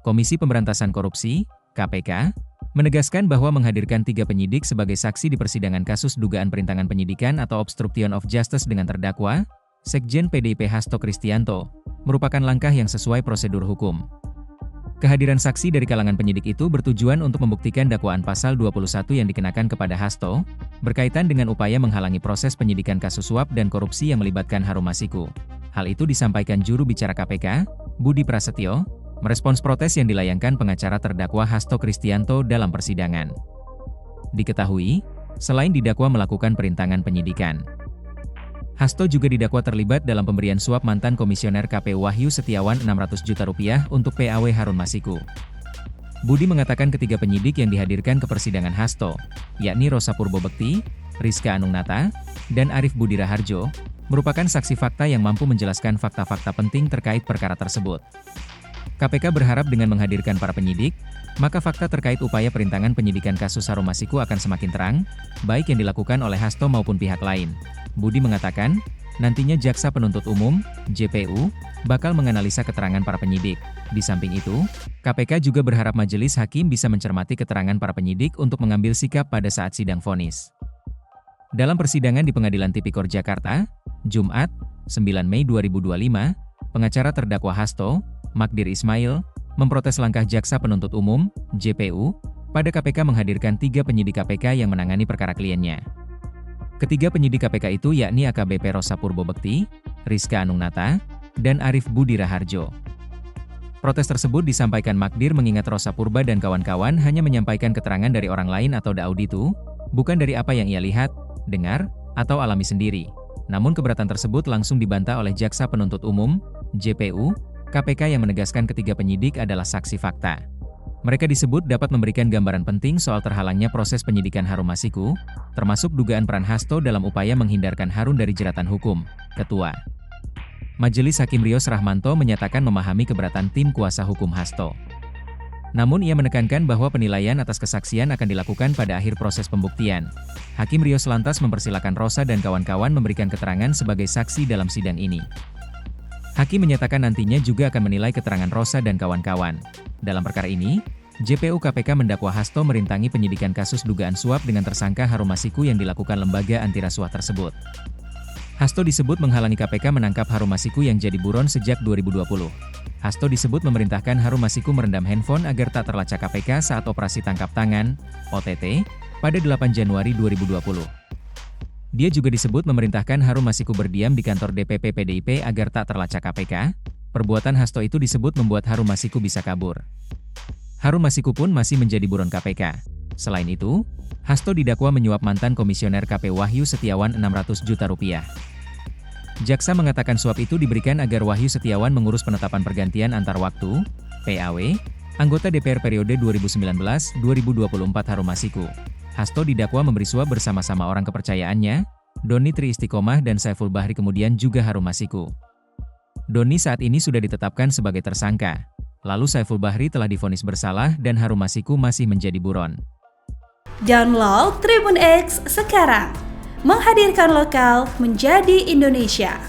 Komisi Pemberantasan Korupsi (KPK) menegaskan bahwa menghadirkan 3 penyidik sebagai saksi di persidangan kasus dugaan perintangan penyidikan atau obstruction of justice dengan terdakwa, Sekjen PDIP Hasto Kristianto, merupakan langkah yang sesuai prosedur hukum. Kehadiran saksi dari kalangan penyidik itu bertujuan untuk membuktikan dakwaan pasal 21 yang dikenakan kepada Hasto, berkaitan dengan upaya menghalangi proses penyidikan kasus suap dan korupsi yang melibatkan Harun Masiku. Hal itu disampaikan juru bicara KPK, Budi Prasetyo, merespons protes yang dilayangkan pengacara terdakwa Hasto Kristianto dalam persidangan. Diketahui, selain didakwa melakukan perintangan penyidikan, Hasto juga didakwa terlibat dalam pemberian suap mantan Komisioner KPU Wahyu Setiawan Rp600 juta untuk PAW Harun Masiku. Budi mengatakan ketiga penyidik yang dihadirkan ke persidangan Hasto, yakni Rosa Purbobekti, Rizka Anungnata, dan Arif Budi Raharjo, merupakan saksi fakta yang mampu menjelaskan fakta-fakta penting terkait perkara tersebut. KPK berharap dengan menghadirkan para penyidik, maka fakta terkait upaya perintangan penyidikan kasus Harun Masiku akan semakin terang, baik yang dilakukan oleh Hasto maupun pihak lain. Budi mengatakan, nantinya Jaksa Penuntut Umum, JPU, bakal menganalisa keterangan para penyidik. Di samping itu, KPK juga berharap majelis hakim bisa mencermati keterangan para penyidik untuk mengambil sikap pada saat sidang vonis. Dalam persidangan di Pengadilan Tipikor Jakarta, Jumat, 9 Mei 2025, pengacara terdakwa Hasto, Magdir Ismail, memprotes langkah Jaksa Penuntut Umum, JPU, pada KPK menghadirkan 3 penyidik KPK yang menangani perkara kliennya. Ketiga penyidik KPK itu yakni AKBP Rosa Purbobekti, Rizka Anungnata, dan Arif Budi Raharjo. Protes tersebut disampaikan Magdir mengingat Rosa Purba dan kawan-kawan hanya menyampaikan keterangan dari orang lain atau Dauditu, bukan dari apa yang ia lihat, dengar, atau alami sendiri. Namun keberatan tersebut langsung dibantah oleh Jaksa Penuntut Umum, JPU, KPK yang menegaskan ketiga penyidik adalah saksi fakta. Mereka disebut dapat memberikan gambaran penting soal terhalangnya proses penyidikan Harun Masiku, termasuk dugaan peran Hasto dalam upaya menghindarkan Harun dari jeratan hukum. Ketua Majelis Hakim Rios Rahmanto menyatakan memahami keberatan tim kuasa hukum Hasto. Namun ia menekankan bahwa penilaian atas kesaksian akan dilakukan pada akhir proses pembuktian. Hakim Rios lantas mempersilakan Rosa dan kawan-kawan memberikan keterangan sebagai saksi dalam sidang ini. Hakim menyatakan nantinya juga akan menilai keterangan Rosa dan kawan-kawan. Dalam perkara ini, JPU KPK mendakwa Hasto merintangi penyidikan kasus dugaan suap dengan tersangka Harun Masiku yang dilakukan lembaga anti rasuah tersebut. Hasto disebut menghalangi KPK menangkap Harun Masiku yang jadi buron sejak 2020. Hasto disebut memerintahkan Harun Masiku merendam handphone agar tak terlacak KPK saat operasi tangkap tangan, OTT, pada 8 Januari 2020. Dia juga disebut memerintahkan Harun Masiku berdiam di kantor DPP PDIP agar tak terlacak KPK. Perbuatan Hasto itu disebut membuat Harun Masiku bisa kabur. Harun Masiku pun masih menjadi buron KPK. Selain itu, Hasto didakwa menyuap mantan Komisioner KPU Wahyu Setiawan Rp600 juta. Jaksa mengatakan suap itu diberikan agar Wahyu Setiawan mengurus penetapan pergantian antar waktu, PAW, anggota DPR periode 2019-2024 Harun Masiku. Hasto didakwa memberi suap bersama-sama orang kepercayaannya, Doni Tri Istiqomah dan Saiful Bahri kemudian juga Harun Masiku. Doni saat ini sudah ditetapkan sebagai tersangka. Lalu Saiful Bahri telah divonis bersalah dan Harun Masiku masih menjadi buron. Download Tribun X sekarang, menghadirkan lokal menjadi Indonesia.